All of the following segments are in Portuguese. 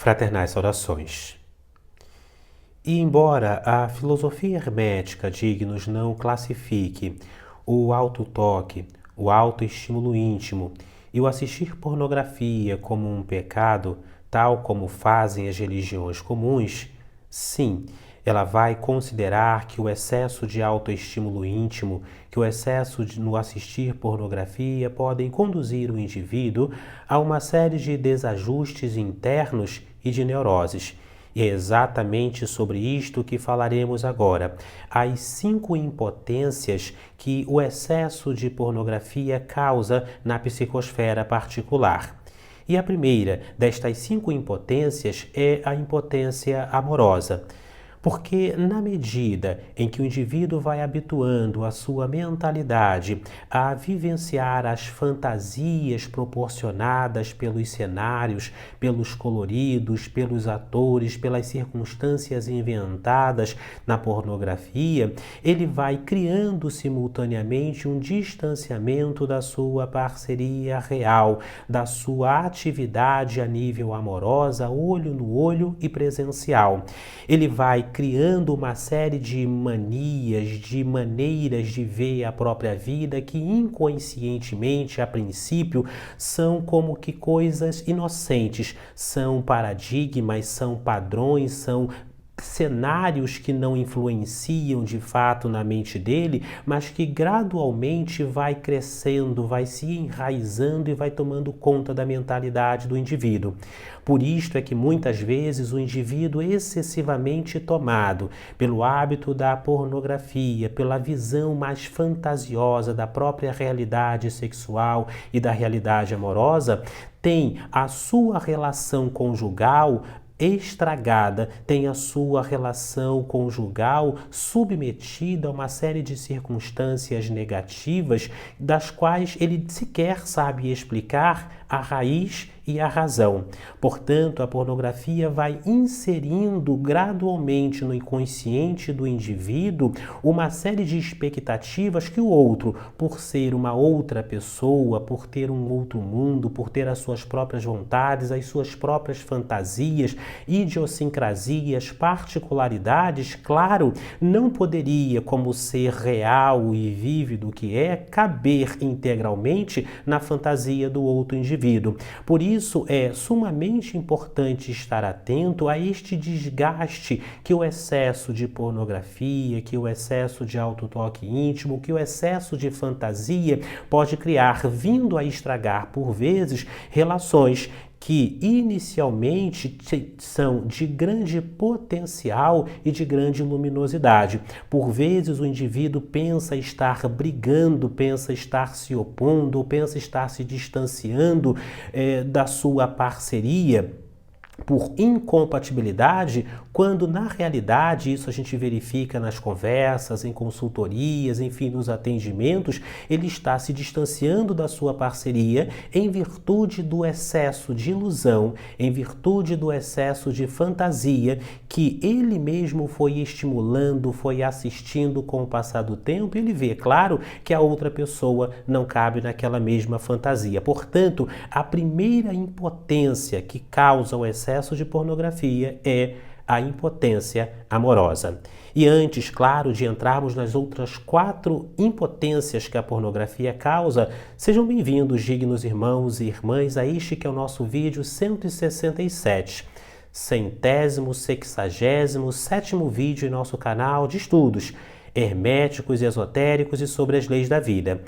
Fraternais saudações. E embora a filosofia hermética Dignos não classifique o autotoque, o autoestímulo íntimo e o assistir pornografia como um pecado, tal como fazem as religiões comuns, sim, ela vai considerar que o excesso de autoestímulo íntimo, que o excesso no assistir pornografia podem conduzir o indivíduo a uma série de desajustes internos e de neuroses. E é exatamente sobre isto que falaremos agora. As 5 impotências que o excesso de pornografia causa na psicosfera particular. E a primeira destas 5 impotências é a impotência amorosa. Porque na medida em que o indivíduo vai habituando a sua mentalidade a vivenciar as fantasias proporcionadas pelos cenários, pelos coloridos, pelos atores, pelas circunstâncias inventadas na pornografia, ele vai criando simultaneamente um distanciamento da sua parceria real, da sua atividade a nível amorosa, olho no olho e presencial. Ele vai criando uma série de manias, de maneiras de ver a própria vida que inconscientemente, a princípio, são como que coisas inocentes, são paradigmas, são padrões, são cenários que não influenciam de fato na mente dele, mas que gradualmente vai crescendo, vai se enraizando e vai tomando conta da mentalidade do indivíduo. Por isto é que muitas vezes o indivíduo excessivamente tomado pelo hábito da pornografia, pela visão mais fantasiosa da própria realidade sexual e da realidade amorosa, tem a sua relação conjugal estragada, tem a sua relação conjugal submetida a uma série de circunstâncias negativas das quais ele sequer sabe explicar a raiz e a razão. Portanto, a pornografia vai inserindo gradualmente no inconsciente do indivíduo uma série de expectativas que o outro, por ser uma outra pessoa, por ter um outro mundo, por ter as suas próprias vontades, as suas próprias fantasias, idiosincrasias, particularidades, claro, não poderia, como ser real e vívido que é, caber integralmente na fantasia do outro indivíduo. Por isso é sumamente importante estar atento a este desgaste que o excesso de pornografia, que o excesso de autotoque íntimo, que o excesso de fantasia pode criar, vindo a estragar por vezes relações que inicialmente são de grande potencial e de grande luminosidade. Por vezes o indivíduo pensa estar brigando, pensa estar se opondo, pensa estar se distanciando da sua parceria por incompatibilidade, quando na realidade, isso a gente verifica nas conversas, em consultorias, enfim, nos atendimentos, ele está se distanciando da sua parceria em virtude do excesso de ilusão, em virtude do excesso de fantasia que ele mesmo foi estimulando, foi assistindo com o passar do tempo, e ele vê, claro, que a outra pessoa não cabe naquela mesma fantasia. Portanto, a primeira impotência que causa o excesso de pornografia é a impotência amorosa. E antes, claro, de entrarmos nas outras 4 impotências que a pornografia causa, sejam bem-vindos, dignos irmãos e irmãs, a este que é o nosso vídeo 167. 167º vídeo em nosso canal de estudos herméticos e esotéricos e sobre as leis da vida.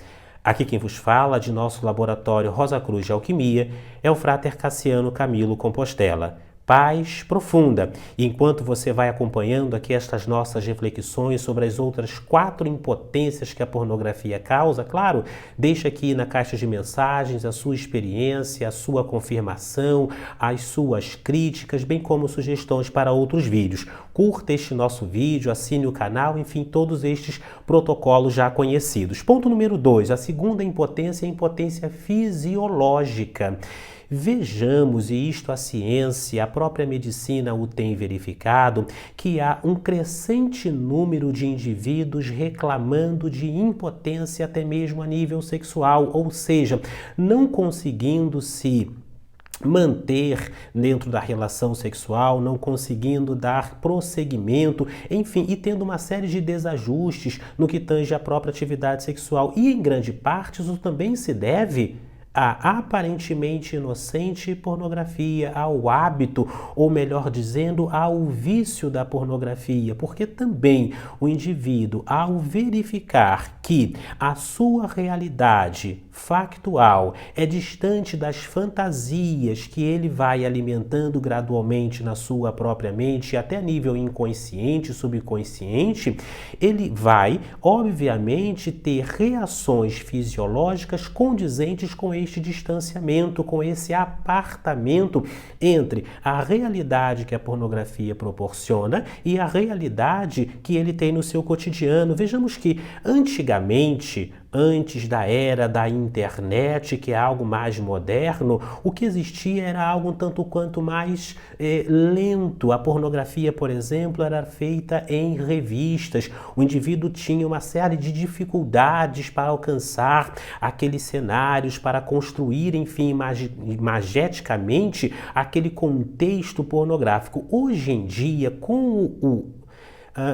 Aqui quem vos fala de nosso laboratório Rosa Cruz de Alquimia é o Frater Cassiano Camilo Compostela. Paz profunda. E enquanto você vai acompanhando aqui estas nossas reflexões sobre as outras 4 impotências que a pornografia causa, claro, deixa aqui na caixa de mensagens a sua experiência, a sua confirmação, as suas críticas, bem como sugestões para outros vídeos. Curta este nosso vídeo, assine o canal, enfim, todos estes protocolos já conhecidos. Ponto número 2, a segunda impotência é a impotência fisiológica. Vejamos, e isto a ciência, a própria medicina o tem verificado, que há um crescente número de indivíduos reclamando de impotência até mesmo a nível sexual, ou seja, não conseguindo se manter dentro da relação sexual, não conseguindo dar prosseguimento, enfim, e tendo uma série de desajustes no que tange à própria atividade sexual. E em grande parte isso também se deve à aparentemente inocente pornografia, ao hábito, ou melhor dizendo, ao vício da pornografia, porque também o indivíduo, ao verificar que a sua realidade factual é distante das fantasias que ele vai alimentando gradualmente na sua própria mente, até nível inconsciente, subconsciente, ele vai, obviamente, ter reações fisiológicas condizentes com este distanciamento, com esse apartamento entre a realidade que a pornografia proporciona e a realidade que ele tem no seu cotidiano. Vejamos que antigamente, antes da era da internet, que é algo mais moderno, o que existia era algo um tanto quanto mais lento. A pornografia, por exemplo, era feita em revistas. O indivíduo tinha uma série de dificuldades para alcançar aqueles cenários, para construir, enfim, imageticamente aquele contexto pornográfico. Hoje em dia, com o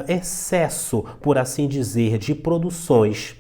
excesso, por assim dizer, de produções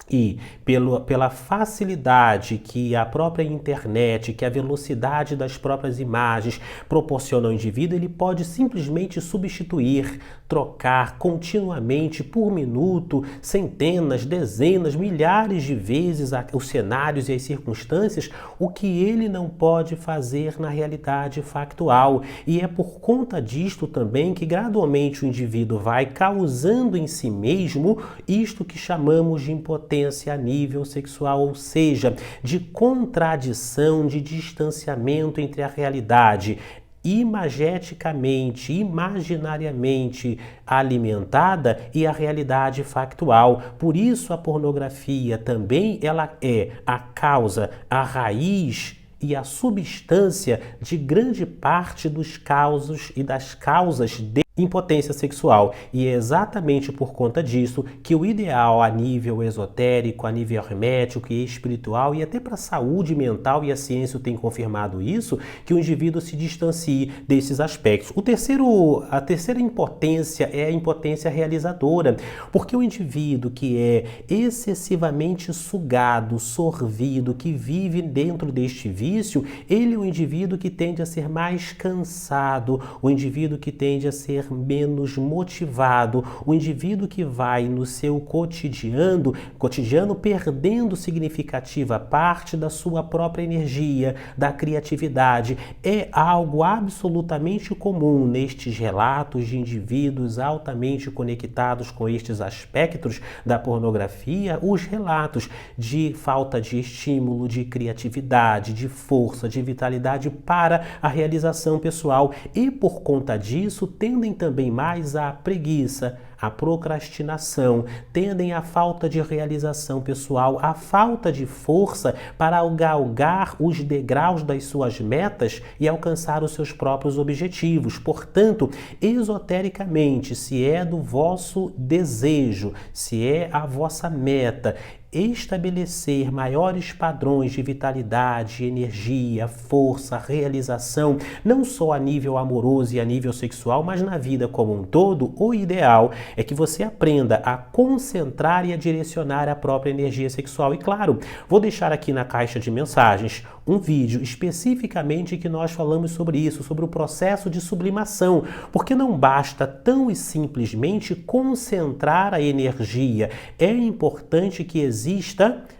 e pela facilidade que a própria internet, que a velocidade das próprias imagens proporciona ao indivíduo, ele pode simplesmente substituir, trocar continuamente, por minuto, centenas, dezenas, milhares de vezes os cenários e as circunstâncias, o que ele não pode fazer na realidade factual. E é por conta disto também que gradualmente o indivíduo vai causando em si mesmo isto que chamamos de impotência a nível sexual, ou seja, de contradição, de distanciamento entre a realidade imageticamente, imaginariamente alimentada e a realidade factual. Por isso a pornografia também ela é a causa, a raiz e a substância de grande parte dos causos e das causas de impotência sexual. E é exatamente por conta disso que o ideal a nível esotérico, a nível hermético e espiritual, e até para a saúde mental, e a ciência tem confirmado isso, que o indivíduo se distancie desses aspectos. A terceira impotência é a impotência realizadora, porque o indivíduo que é excessivamente sugado, sorvido, que vive dentro deste vício, ele é um indivíduo que tende a ser mais cansado, o indivíduo que tende a ser menos motivado, o indivíduo que vai no seu cotidiano perdendo significativa parte da sua própria energia, da criatividade. É algo absolutamente comum nestes relatos de indivíduos altamente conectados com estes aspectos da pornografia, os relatos de falta de estímulo, de criatividade, de força, de vitalidade para a realização pessoal, e por conta disso tendem também mais à preguiça, à procrastinação, tendem à falta de realização pessoal, à falta de força para galgar os degraus das suas metas e alcançar os seus próprios objetivos. Portanto, esotericamente, se é do vosso desejo, se é a vossa meta, estabelecer maiores padrões de vitalidade, energia, força, realização, não só a nível amoroso e a nível sexual, mas na vida como um todo, o ideal é que você aprenda a concentrar e a direcionar a própria energia sexual. E claro, vou deixar aqui na caixa de mensagens um vídeo especificamente que nós falamos sobre isso, sobre o processo de sublimação, porque não basta tão e simplesmente concentrar a energia, é importante que exista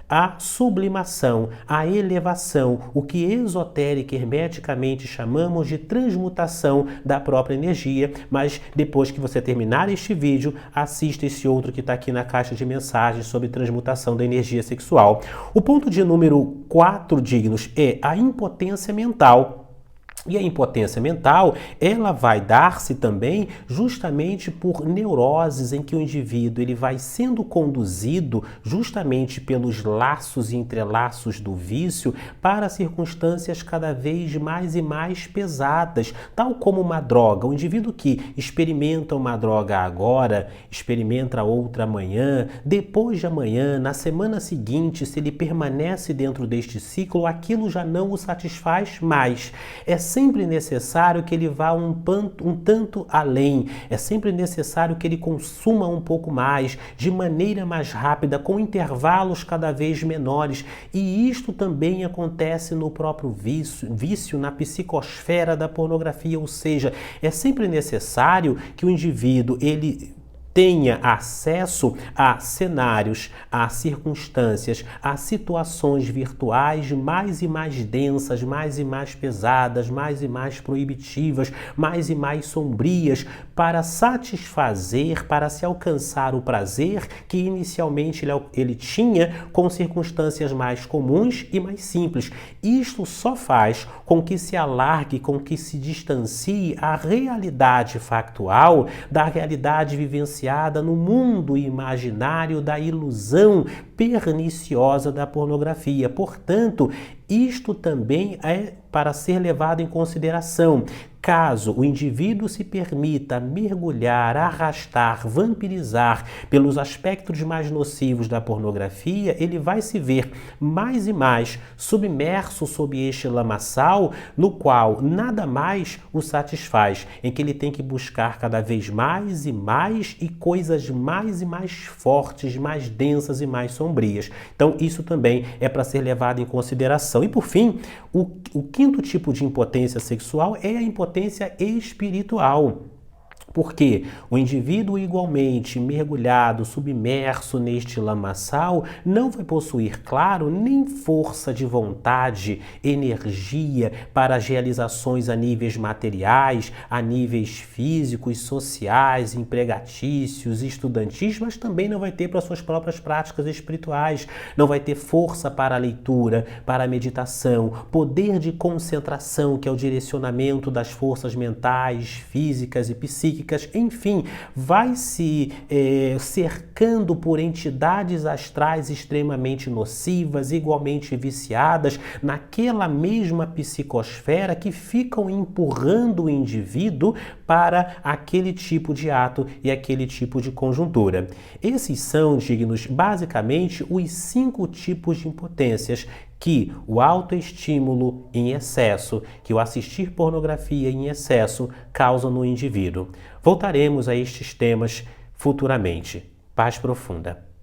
a sublimação, a elevação, o que esotérica e hermeticamente chamamos de transmutação da própria energia. Mas depois que você terminar este vídeo, assista esse outro que está aqui na caixa de mensagens sobre transmutação da energia sexual. O ponto de número 4, dignos, é a impotência mental. E a impotência mental, ela vai dar-se também justamente por neuroses em que o indivíduo ele vai sendo conduzido justamente pelos laços e entrelaços do vício para circunstâncias cada vez mais e mais pesadas, tal como uma droga. O indivíduo que experimenta uma droga agora, experimenta outra amanhã, depois de amanhã, na semana seguinte, se ele permanece dentro deste ciclo, aquilo já não o satisfaz mais. É sempre necessário que ele vá um tanto além, é sempre necessário que ele consuma um pouco mais, de maneira mais rápida, com intervalos cada vez menores, e isto também acontece no próprio vício na psicosfera da pornografia, ou seja, é sempre necessário que o indivíduo ele tenha acesso a cenários, a circunstâncias, a situações virtuais mais e mais densas, mais e mais pesadas, mais e mais proibitivas, mais e mais sombrias, para satisfazer, para se alcançar o prazer que inicialmente ele tinha com circunstâncias mais comuns e mais simples. Isto só faz com que se alargue, com que se distancie a realidade factual da realidade vivenciada no mundo imaginário da ilusão perniciosa da pornografia. Portanto, isto também é para ser levado em consideração. Caso o indivíduo se permita mergulhar, arrastar, vampirizar pelos aspectos mais nocivos da pornografia, ele vai se ver mais e mais submerso sob este lamaçal, no qual nada mais o satisfaz, em que ele tem que buscar cada vez mais e coisas mais e mais fortes, mais densas e mais sombrias. Então, isso também é para ser levado em consideração. E, por fim, o quinto tipo de impotência sexual é a impotência espiritual. Porque o indivíduo igualmente mergulhado, submerso neste lamaçal, não vai possuir, claro, nem força de vontade, energia para as realizações a níveis materiais, a níveis físicos, sociais, empregatícios, estudantis, mas também não vai ter para suas próprias práticas espirituais, não vai ter força para a leitura, para a meditação, poder de concentração, que é o direcionamento das forças mentais, físicas e psíquicas. Enfim, vai se cercando por entidades astrais extremamente nocivas, igualmente viciadas, naquela mesma psicosfera que ficam empurrando o indivíduo para aquele tipo de ato e aquele tipo de conjuntura. Esses são, dignos, basicamente, os 5 tipos de impotências que o autoestímulo em excesso, que o assistir pornografia em excesso causam no indivíduo. Voltaremos a estes temas futuramente. Paz profunda.